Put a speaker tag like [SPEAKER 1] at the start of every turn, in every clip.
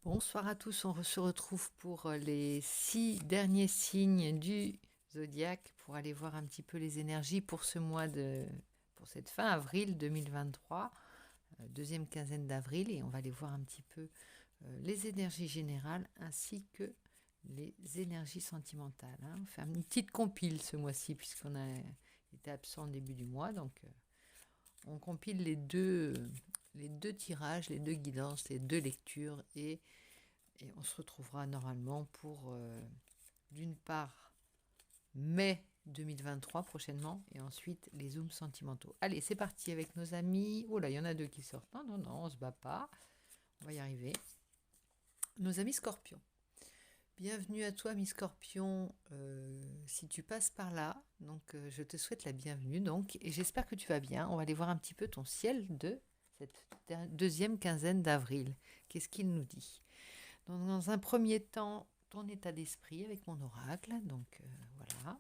[SPEAKER 1] Bonsoir à tous, se retrouve pour les 6 derniers signes du zodiaque pour aller voir un petit peu les énergies pour pour cette fin avril 2023, deuxième quinzaine d'avril, et on va aller voir un petit peu les énergies générales ainsi que les énergies sentimentales, hein. On fait une petite compile ce mois-ci puisqu'on a été absent au début du mois, donc on compile les deux tirages, les deux guidances, les deux lectures et on se retrouvera normalement pour, d'une part, mai 2023 prochainement, et ensuite les zooms sentimentaux. Allez, c'est parti avec nos amis. Oh là, il y en a deux qui sortent. Non, non, non, on se bat pas. On va y arriver. Nos amis scorpions. Bienvenue à toi, mi scorpion, si tu passes par là. Donc, je te souhaite la bienvenue. Donc, et j'espère que tu vas bien. On va aller voir un petit peu ton ciel de cette deuxième quinzaine d'avril. Qu'est-ce qu'il nous dit? Donc, dans un premier temps, ton état d'esprit avec mon oracle. Donc voilà.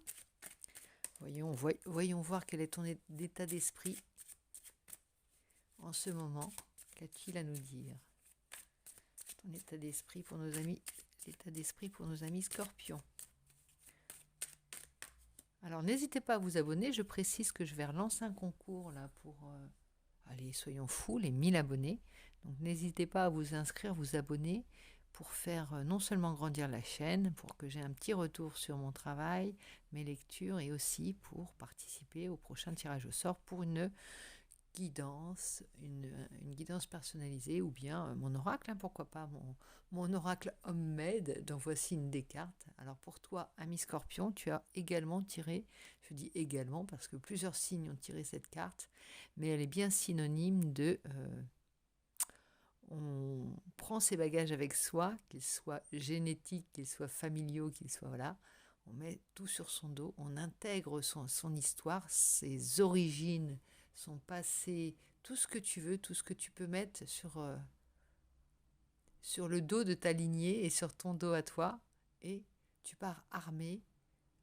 [SPEAKER 1] Voyons voir quel est ton état d'esprit en ce moment. Qu'a-t-il à nous dire? Ton état d'esprit pour nos amis, l'état d'esprit pour nos amis scorpions. Alors n'hésitez pas à vous abonner. Je précise que je vais relancer un concours là pour allez, soyons fous, les 1000 abonnés. Donc n'hésitez pas à vous inscrire, vous abonner pour faire non seulement grandir la chaîne, pour que j'ai un petit retour sur mon travail, mes lectures, et aussi pour participer au prochain tirage au sort pour une guidance, une guidance personnalisée, ou bien mon oracle, hein, pourquoi pas mon oracle homemade, dont voici une des cartes. Alors pour toi, ami Scorpion, tu as également tiré, je dis également parce que plusieurs signes ont tiré cette carte, mais elle est bien synonyme de on prend ses bagages avec soi, qu'ils soient génétiques, qu'ils soient familiaux, qu'ils soient voilà, on met tout sur son dos, on intègre son histoire, ses origines, son passé, tout ce que tu veux, tout ce que tu peux mettre sur le dos de ta lignée et sur ton dos à toi, et tu pars armé.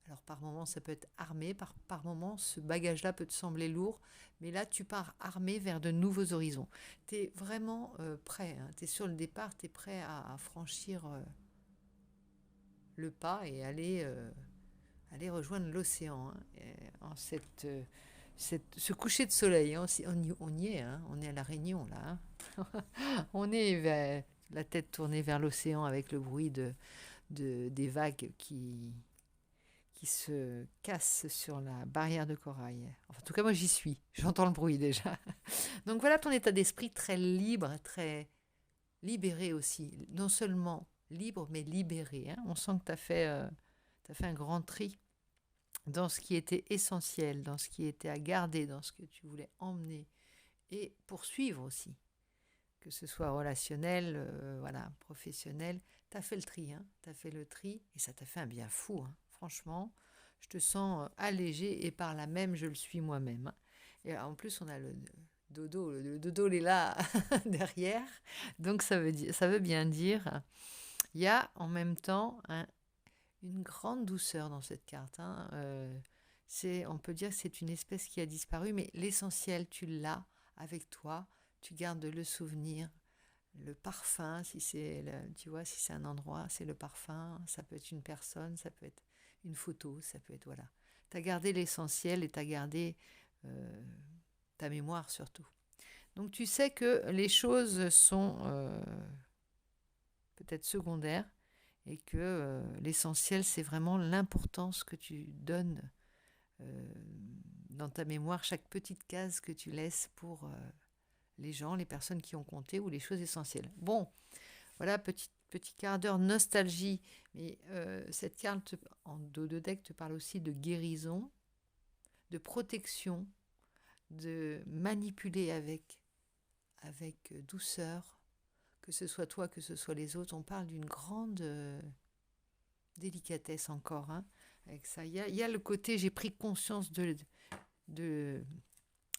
[SPEAKER 1] Alors par moments ça peut être armé, par moments ce bagage-là peut te sembler lourd, mais là tu pars armé vers de nouveaux horizons. Tu es vraiment prêt, hein, tu es sur le départ, tu es prêt à franchir le pas et aller rejoindre l'océan, hein, en ce coucher de soleil, hein, on y est, hein, on est à la Réunion là, hein. On est la tête tournée vers l'océan avec le bruit des vagues qui se cassent sur la barrière de corail. Enfin, en tout cas, moi j'y suis, j'entends le bruit déjà. Donc voilà ton état d'esprit très libre, très libéré aussi. Non seulement libre, mais libéré, hein. On sent que t'as fait un grand tri dans ce qui était essentiel, dans ce qui était à garder, dans ce que tu voulais emmener et poursuivre aussi. Que ce soit relationnel, voilà, professionnel, t'as fait le tri, hein, t'as fait le tri et ça t'a fait un bien fou, hein. Franchement, je te sens allégé et par là même, je le suis moi-même, hein. Et en plus, on a le dodo, il est là derrière, donc ça veut bien dire, il y a en même temps une grande douceur dans cette carte, hein. On peut dire que c'est une espèce qui a disparu, mais l'essentiel, tu l'as avec toi. Tu gardes le souvenir, le parfum, tu vois, si c'est un endroit, c'est le parfum. Ça peut être une personne, ça peut être une photo, ça peut être, voilà. Tu as gardé l'essentiel et tu as gardé euh, ta mémoire surtout. Donc tu sais que les choses sont peut-être secondaires et que l'essentiel, c'est vraiment l'importance que tu donnes euh, dans ta mémoire, chaque petite case que tu laisses pour les gens, les personnes qui ont compté ou les choses essentielles. Bon, voilà, petit quart d'heure nostalgie. Mais cette carte en dos de deck te parle aussi de guérison, de protection, de manipuler avec douceur, que ce soit toi, que ce soit les autres. On parle d'une grande délicatesse encore, hein, avec ça. Il y a le côté, j'ai pris conscience de,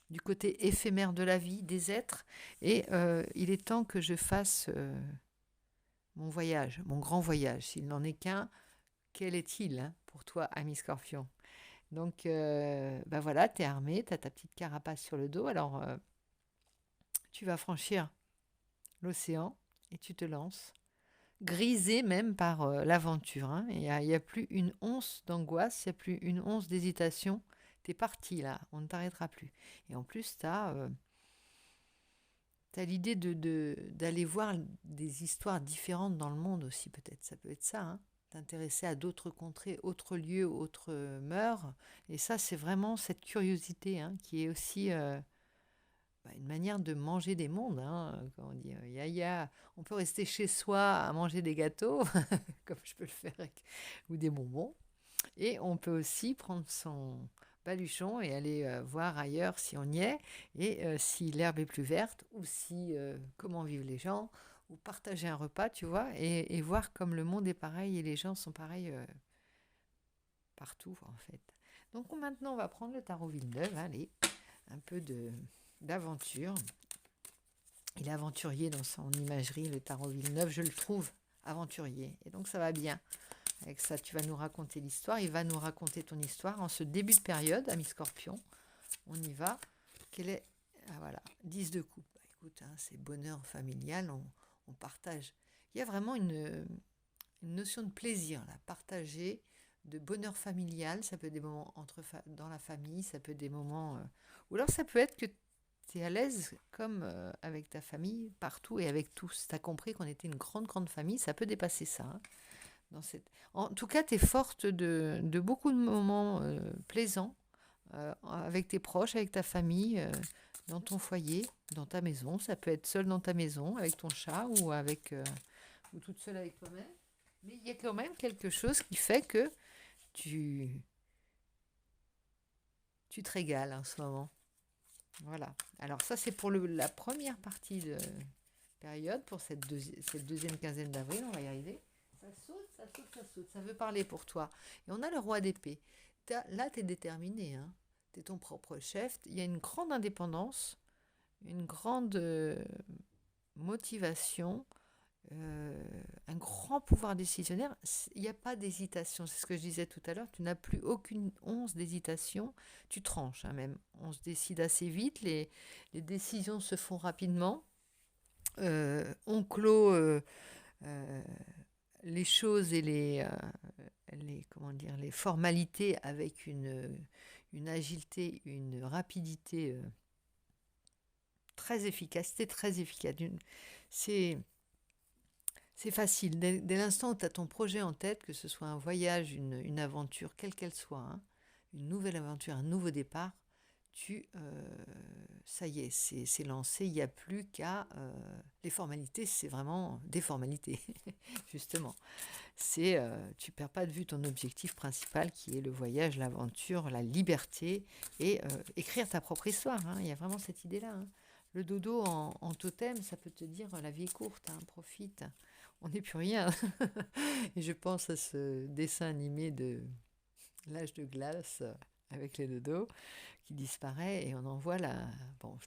[SPEAKER 1] du côté éphémère de la vie, des êtres, et il est temps que je fasse mon voyage, mon grand voyage. S'il n'en est qu'un, quel est-il, hein, pour toi, ami Scorpion? Donc, bah voilà, t'es armé, t'as ta petite carapace sur le dos, alors tu vas franchir l'océan et tu te lances. grisé même par l'aventure. Hein. Il y a plus une once d'angoisse, il n'y a plus une once d'hésitation. T'es parti là, on ne t'arrêtera plus. Et en plus, t'as l'idée d'aller voir des histoires différentes dans le monde aussi, peut-être. Ça peut être ça, hein. T'intéresser à d'autres contrées, autres lieux, autres mœurs. Et ça, c'est vraiment cette curiosité, hein, qui est aussi une manière de manger des mondes. Hein, comme on dit, on peut rester chez soi à manger des gâteaux, comme je peux le faire, ou des bonbons. Et on peut aussi prendre son baluchon et aller voir ailleurs si on y est, et si l'herbe est plus verte, ou si comment vivent les gens, ou partager un repas, tu vois, et voir comme le monde est pareil et les gens sont pareils partout, en fait. Donc maintenant, on va prendre le tarot Villeneuve, allez, un peu d'aventure. Il est aventurier dans son imagerie, le tarot Villeneuve, je le trouve aventurier. Et donc ça va bien. Avec ça, tu vas nous raconter l'histoire. Il va nous raconter ton histoire en ce début de période, ami Scorpion. On y va. Quel est... Ah voilà, 10 de coupe. Bah, écoute, hein, c'est bonheur familial, on partage. Il y a vraiment une notion de plaisir, là. Partager, de bonheur familial. Ça peut être des moments dans la famille, ça peut être des moments... Ou alors ça peut être que tu es à l'aise comme avec ta famille, partout et avec tous. Tu as compris qu'on était une grande, grande famille. Ça peut dépasser ça, hein. En tout cas, tu es forte de beaucoup de moments plaisants avec tes proches, avec ta famille, dans ton foyer, dans ta maison. Ça peut être seul dans ta maison, avec ton chat ou toute seule avec toi-même. Mais il y a quand même quelque chose qui fait que tu, tu te régales en ce moment. Voilà. Alors ça, c'est pour la première partie de période, pour cette deuxième quinzaine d'avril. On va y arriver. Ça saute, ça saute, ça saute. Ça veut parler pour toi. Et on a le roi d'épée. Là, tu es déterminé. Hein. Tu es ton propre chef. Il y a une grande indépendance, une grande motivation, un grand pouvoir décisionnaire. Il n'y a pas d'hésitation. C'est ce que je disais tout à l'heure. Tu n'as plus aucune once d'hésitation. Tu tranches, hein, même. On se décide assez vite. Les décisions se font rapidement. On clôt les choses et les formalités avec une agilité, une rapidité très efficace. C'est, c'est facile. Dès l'instant où tu as ton projet en tête, que ce soit un voyage, une aventure, quelle qu'elle soit, hein, une nouvelle aventure, un nouveau départ, ça y est, c'est lancé. Il n'y a plus qu'à... les formalités, c'est vraiment des formalités, justement. Tu perds pas de vue ton objectif principal qui est le voyage, l'aventure, la liberté et écrire ta propre histoire. Hein. Il y a vraiment cette idée-là. Hein. Le dodo en totem, ça peut te dire la vie est courte, hein, profite. On n'est plus rien. Et je pense à ce dessin animé de l'âge de glace avec les dodos qui disparaît et on en voit la... Bon,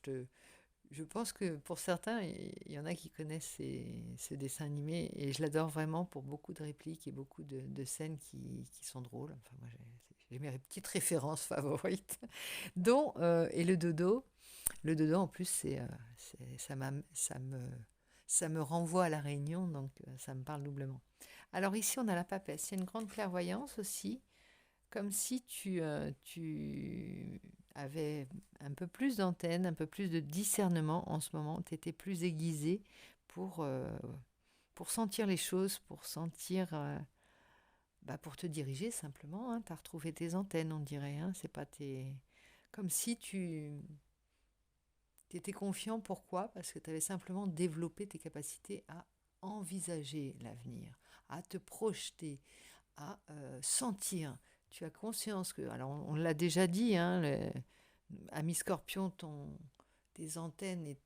[SPEAKER 1] je pense que pour certains, il y en a qui connaissent ce dessin animé et je l'adore vraiment pour beaucoup de répliques et beaucoup de scènes qui sont drôles. Enfin, moi, j'ai mes petites références favorites, dont et le dodo en plus, ça me renvoie à la Réunion, donc ça me parle doublement. Alors ici, on a la papesse. Il y a une grande clairvoyance aussi, comme si tu avais un peu plus d'antenne, un peu plus de discernement en ce moment. Tu étais plus aiguisé pour sentir les choses, pour te diriger simplement. Hein. Tu as retrouvé tes antennes, on dirait. Hein. C'est pas comme si tu étais confiant. Pourquoi ? Parce que tu avais simplement développé tes capacités à envisager l'avenir, à te projeter, à sentir. Tu as conscience que, alors on l'a déjà dit, hein, ami Scorpion, tes antennes et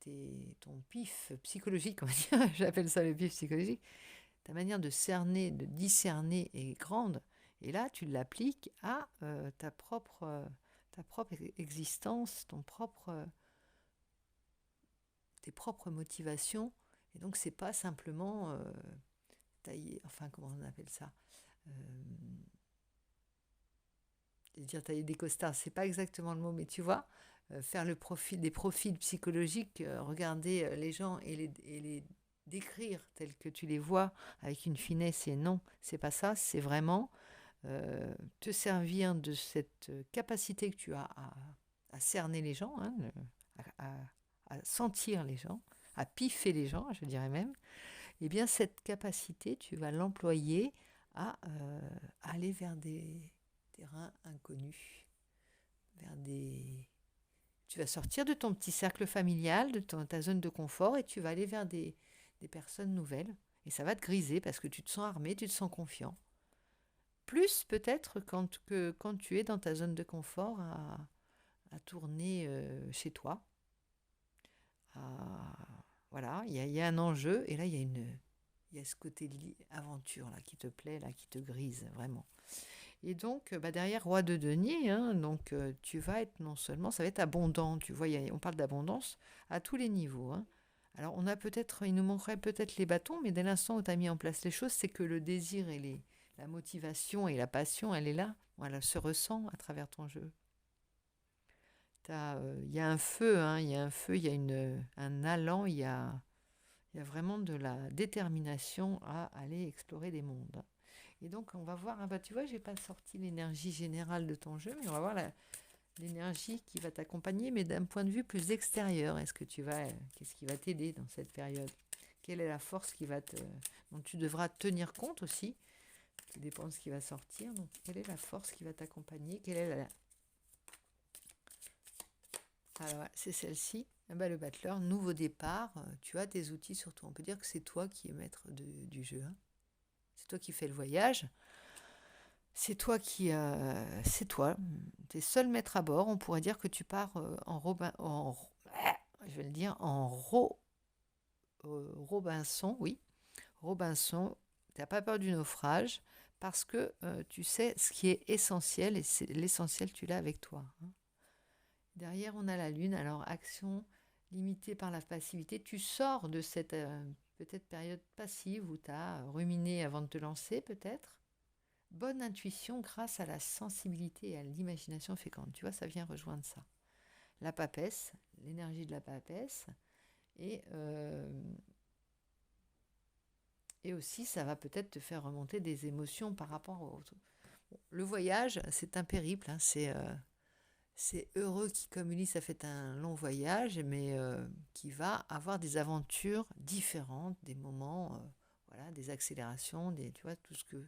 [SPEAKER 1] ton pif psychologique, on va dire, j'appelle ça le pif psychologique, ta manière de cerner, de discerner est grande. Et là, tu l'appliques à ta propre existence, tes propres motivations. Et donc, c'est pas simplement tailler, enfin, comment on appelle ça dire tailler des costards, c'est pas exactement le mot, mais tu vois, faire des profils psychologiques, regarder les gens et les décrire tels que tu les vois avec une finesse et non, c'est pas ça, c'est vraiment te servir de cette capacité que tu as à cerner les gens, hein, à sentir les gens, à piffer les gens, je dirais même. Eh bien, cette capacité, tu vas l'employer à aller vers des terrains inconnus, vers des... Tu vas sortir de ton petit cercle familial, de ta zone de confort, et tu vas aller vers des personnes nouvelles. Et ça va te griser parce que tu te sens armé, tu te sens confiant. Plus peut-être quand tu es dans ta zone de confort à tourner chez toi. Voilà, il y a un enjeu, et là, il y a ce côté aventure là, qui te plaît, là, qui te grise, vraiment. Et donc, derrière Roi de denier, hein, donc, tu vas être non seulement, ça va être abondant, tu vois, on parle d'abondance à tous les niveaux. Hein. Alors, il nous manquerait peut-être les bâtons, mais dès l'instant où tu as mis en place les choses, c'est que le désir et la motivation et la passion, elle est là, voilà, elle se ressent à travers ton jeu. Il y a un feu, hein, il y a un feu, il y a un allant, il y a vraiment de la détermination à aller explorer des mondes. Et donc, on va voir, tu vois, je n'ai pas sorti l'énergie générale de ton jeu, mais on va voir l'énergie qui va t'accompagner, mais d'un point de vue plus extérieur. Qu'est-ce qui va t'aider dans cette période? Quelle est la force dont tu devras tenir compte aussi? Ça dépend de ce qui va sortir. Donc, quelle est la force qui va t'accompagner? Alors, c'est celle-ci. Le battleur, nouveau départ. Tu as tes outils sur toi. On peut dire que c'est toi qui es maître du jeu. Hein. C'est toi qui fais le voyage. C'est toi c'est toi. Tu es seul maître à bord. On pourrait dire que tu pars je vais le dire, Robinson, oui. Robinson, tu n'as pas peur du naufrage parce que tu sais ce qui est essentiel et l'essentiel, tu l'as avec toi. Hein. Derrière, on a la lune. Alors, action limitée par la passivité. Tu sors de cette peut-être période passive où tu as ruminé avant de te lancer, peut-être. Bonne intuition grâce à la sensibilité et à l'imagination féconde. Tu vois, ça vient rejoindre ça. La papesse, l'énergie de la papesse. Et aussi, ça va peut-être te faire remonter des émotions par rapport au... Le voyage, c'est un périple. Hein, c'est heureux qui, comme Ulysse, a fait un long voyage, mais qui va avoir des aventures différentes, des moments, voilà, des accélérations, tu vois, tout ce que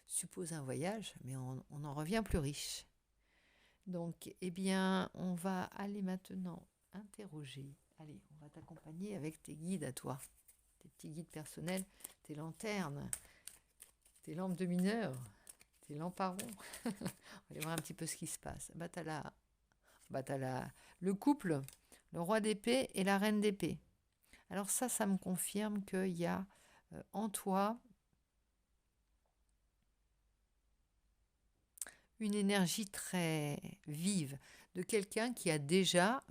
[SPEAKER 1] suppose un voyage, mais on en revient plus riche. Donc, eh bien, on va aller maintenant interroger. Allez, on va t'accompagner avec tes guides à toi, tes petits guides personnels, tes lanternes, tes lampes de mineur, tes lamparons. On va aller voir un petit peu ce qui se passe. Le couple, le roi d'épée et la reine d'épée. Alors ça me confirme qu'il y a en toi une énergie très vive de quelqu'un qui a déjà,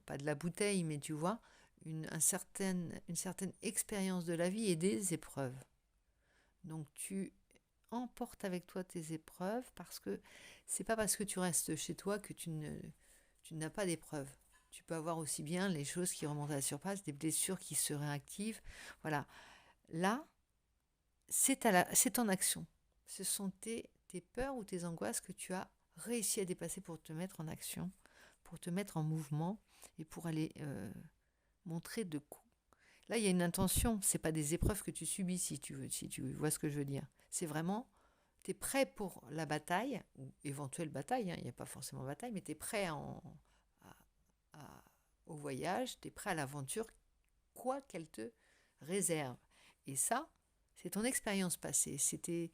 [SPEAKER 1] pas de la bouteille, mais tu vois, une certaine expérience de la vie et des épreuves. Donc tu emportes avec toi tes épreuves parce que c'est pas parce que tu restes chez toi que tu n'as pas d'épreuves. Tu peux avoir aussi bien les choses qui remontent à la surface, des blessures qui se réactivent. Voilà. Là, c'est en action. Ce sont tes peurs ou tes angoisses que tu as réussi à dépasser pour te mettre en action, pour te mettre en mouvement et pour aller montrer de coups. Là, il y a une intention. C'est pas des épreuves que tu subis, si tu vois ce que je veux dire. C'est vraiment, tu es prêt pour la bataille, ou éventuelle bataille, hein, il n'y a pas forcément bataille, mais tu es prêt au voyage, tu es prêt à l'aventure, quoi qu'elle te réserve. Et ça, c'est ton expérience passée, c'était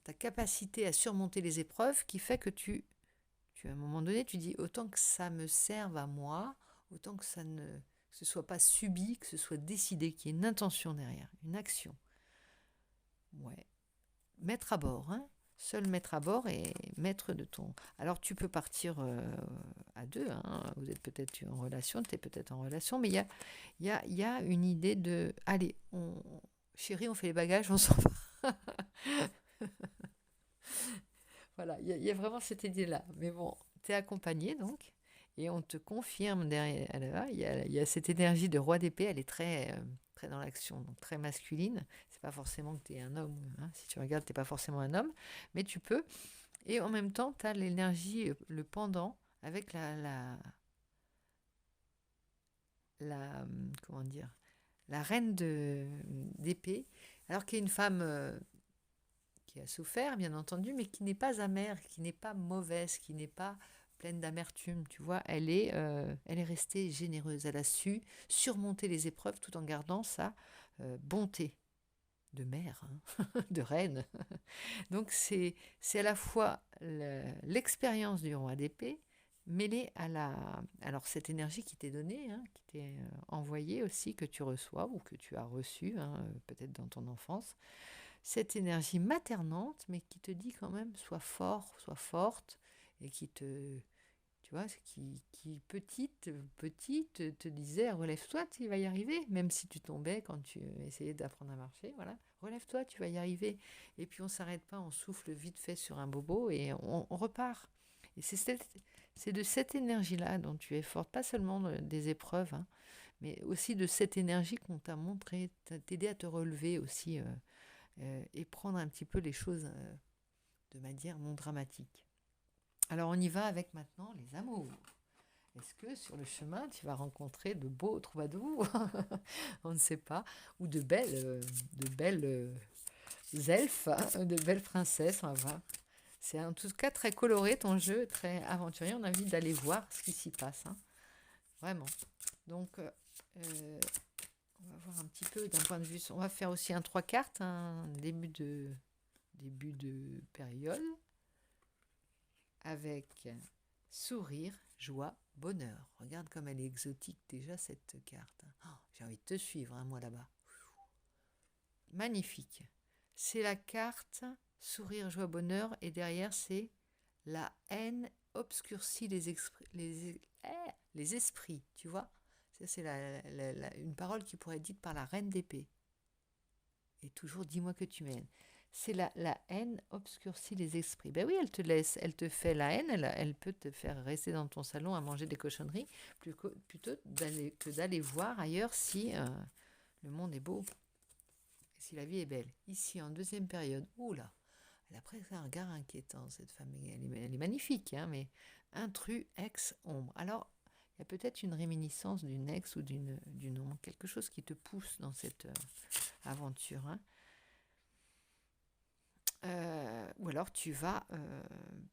[SPEAKER 1] ta capacité à surmonter les épreuves qui fait que à un moment donné, tu dis autant que ça me serve à moi, autant que ce soit pas subi, que ce soit décidé, qu'il y ait une intention derrière, une action. Ouais. Mettre à bord, hein. Seul maître à bord et maître de ton... Alors tu peux partir à deux, hein. Vous êtes peut-être en relation, tu es peut-être en relation, mais il y a une idée de... Allez, chérie, on fait les bagages, on s'en va. Voilà, il y a vraiment cette idée-là. Mais bon, tu es accompagné donc, et on te confirme derrière, il y a cette énergie de roi d'épée, elle est très très dans l'action, donc très masculine. C'est pas forcément que tu es un homme, hein. Si tu regardes, tu n'es pas forcément un homme, mais tu peux. Et en même temps, tu as l'énergie, le pendant, avec comment dire, la reine d'épée, alors qu'il y a une femme qui a souffert, bien entendu, mais qui n'est pas amère, qui n'est pas mauvaise, qui n'est pas pleine d'amertume, tu vois. Elle est restée généreuse. Elle a su surmonter les épreuves tout en gardant sa bonté de mère, hein, de reine. Donc c'est à la fois l'expérience du roi d'épée mêlée alors cette énergie qui t'est donnée, hein, qui t'est envoyée aussi, que tu reçois ou que tu as reçue, hein, peut-être dans ton enfance, cette énergie maternante, mais qui te dit quand même, sois fort, sois forte, et tu vois, qui petite, te disait, relève-toi, tu vas y arriver, même si tu tombais quand tu essayais d'apprendre à marcher, voilà, relève-toi, tu vas y arriver. Et puis on s'arrête pas, on souffle vite fait sur un bobo et on repart. Et c'est de cette énergie-là dont tu es forte, pas seulement des épreuves, hein, mais aussi de cette énergie qu'on t'a montré, t'aider à te relever aussi, et prendre un petit peu les choses de manière non dramatique. Alors on y va avec maintenant les amours. Est-ce que sur le chemin, tu vas rencontrer de beaux troubadours? On ne sait pas. Ou de belles elfes, hein, de belles princesses, on va voir. C'est en tout cas très coloré ton jeu, très aventurier. On a envie d'aller voir ce qui s'y passe, hein. Vraiment. Donc, on va voir un petit peu d'un point de vue. On va faire aussi un 3 cartes, un début de période, avec sourire, joie, bonheur. Regarde comme elle est exotique déjà cette carte. Oh, j'ai envie de te suivre, hein, moi là-bas. Magnifique. C'est la carte sourire, joie, bonheur, et derrière c'est la haine obscurcit les esprits, tu vois. Ça, c'est une parole qui pourrait être dite par la reine d'épée. Et toujours dis-moi que tu m'aimes. C'est la haine obscurcit les esprits. Ben oui, elle te laisse, elle te fait la haine, elle peut te faire rester dans ton salon à manger des cochonneries, plutôt que d'aller voir ailleurs si le monde est beau, et si la vie est belle. Ici, en deuxième période, oula, elle a presque un regard inquiétant, cette femme. Elle est magnifique, hein, mais intrus, ex, ombre. Alors, il y a peut-être une réminiscence d'une ex ou d'une ombre, quelque chose qui te pousse dans cette aventure, hein. Ou alors tu vas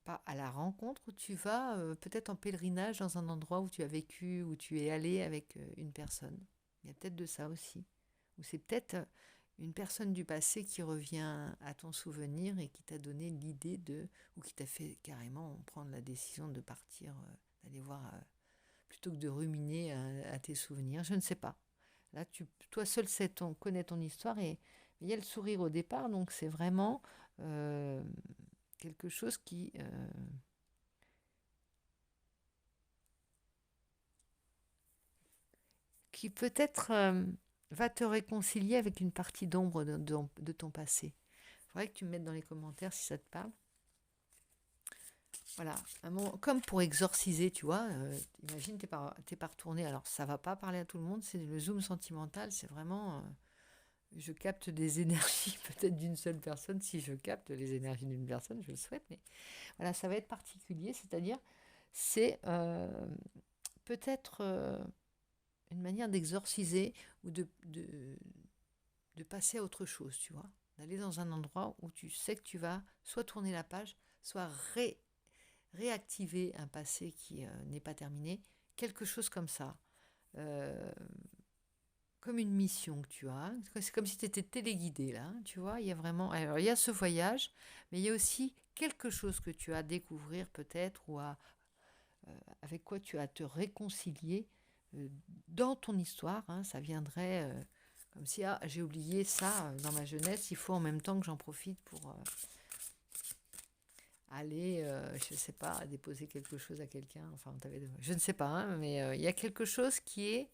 [SPEAKER 1] pas à la rencontre, ou tu vas peut-être en pèlerinage dans un endroit où tu as vécu, où tu es allé avec une personne. Il y a peut-être de ça aussi. Ou c'est peut-être une personne du passé qui revient à ton souvenir et qui t'a donné l'idée ou qui t'a fait carrément prendre la décision de partir, d'aller voir, plutôt que de ruminer à tes souvenirs. Je ne sais pas. Là, toi seul connais ton histoire, et il y a le sourire au départ, donc c'est vraiment euh, quelque chose qui peut-être va te réconcilier avec une partie d'ombre de ton passé. Il faudrait que tu me mettes dans les commentaires si ça te parle. Voilà, comme pour exorciser, tu vois. Imagine, t'es pas retourné. Alors, ça va pas parler à tout le monde, c'est le zoom sentimental, c'est vraiment. Je capte des énergies peut-être d'une seule personne. Si je capte les énergies d'une personne, je le souhaite, mais voilà, ça va être particulier, c'est-à-dire c'est peut-être une manière d'exorciser ou de passer à autre chose, tu vois, d'aller dans un endroit où tu sais que tu vas soit tourner la page, soit réactiver un passé qui n'est pas terminé, quelque chose comme ça. Euh, Comme une mission que tu as. C'est comme si tu étais téléguidé là, tu vois. Il y a vraiment. Alors, il y a ce voyage, mais il y a aussi quelque chose que tu as à découvrir peut-être, avec quoi tu as à te réconcilier dans ton histoire, hein. Ça viendrait comme si j'ai oublié ça dans ma jeunesse, il faut en même temps que j'en profite pour aller, je ne sais pas, déposer quelque chose à quelqu'un. Enfin, je ne sais pas, hein, mais il y a quelque chose qui est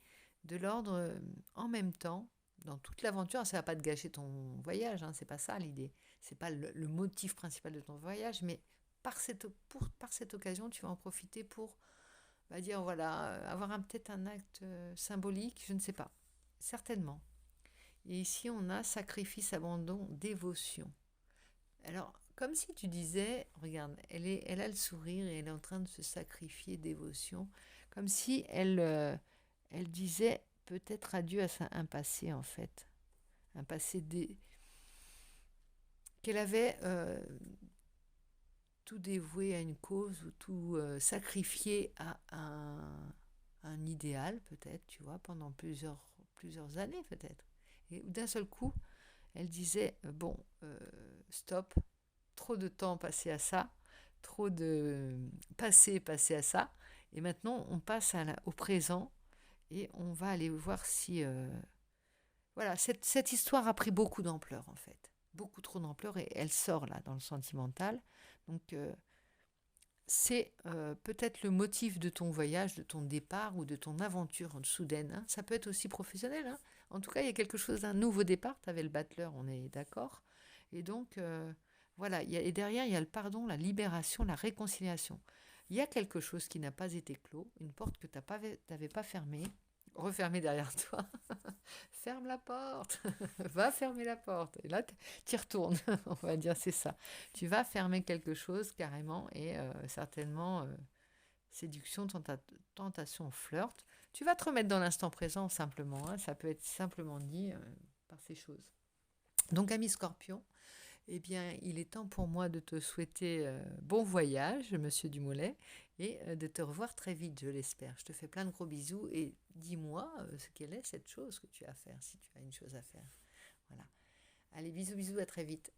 [SPEAKER 1] de l'ordre en même temps dans toute l'aventure. Ça ne va pas te gâcher ton voyage, hein, c'est pas ça l'idée. C'est pas le motif principal de ton voyage, mais par cette occasion, tu vas en profiter pour, on va dire, voilà, avoir peut-être un acte symbolique, je ne sais pas, certainement. Et ici, on a sacrifice, abandon, dévotion. Alors, comme si tu disais, regarde, elle a le sourire et elle est en train de se sacrifier, dévotion, comme si elle disait peut-être adieu à un passé, en fait. Un passé qu'elle avait tout dévoué à une cause ou tout sacrifié à un idéal, peut-être, tu vois, pendant plusieurs années, peut-être. Et d'un seul coup, elle disait, bon, stop, trop de temps passé à ça, trop de passé à ça, et maintenant on passe au présent, et on va aller voir si... voilà, cette histoire a pris beaucoup d'ampleur, en fait. Beaucoup trop d'ampleur, et elle sort là, dans le sentimental. Donc, c'est peut-être le motif de ton voyage, de ton départ ou de ton aventure soudaine. Hein. Ça peut être aussi professionnel. Hein. En tout cas, il y a quelque chose d'un nouveau départ. Tu avais le battleur, on est d'accord. Et donc, voilà. Et derrière, il y a le pardon, la libération, la réconciliation. Il y a quelque chose qui n'a pas été clos, une porte que tu n'avais pas fermée, refermée derrière toi. Ferme la porte, va fermer la porte. Et là, tu y retournes, on va dire, c'est ça. Tu vas fermer quelque chose carrément et certainement séduction, tentation, flirt. Tu vas te remettre dans l'instant présent simplement. Hein, ça peut être simplement dit par ces choses. Donc, ami Scorpion, eh bien, il est temps pour moi de te souhaiter bon voyage, Monsieur Dumoulet, et de te revoir très vite, je l'espère. Je te fais plein de gros bisous et dis-moi quelle est cette chose que tu as à faire, si tu as une chose à faire. Voilà. Allez, bisous, bisous, à très vite.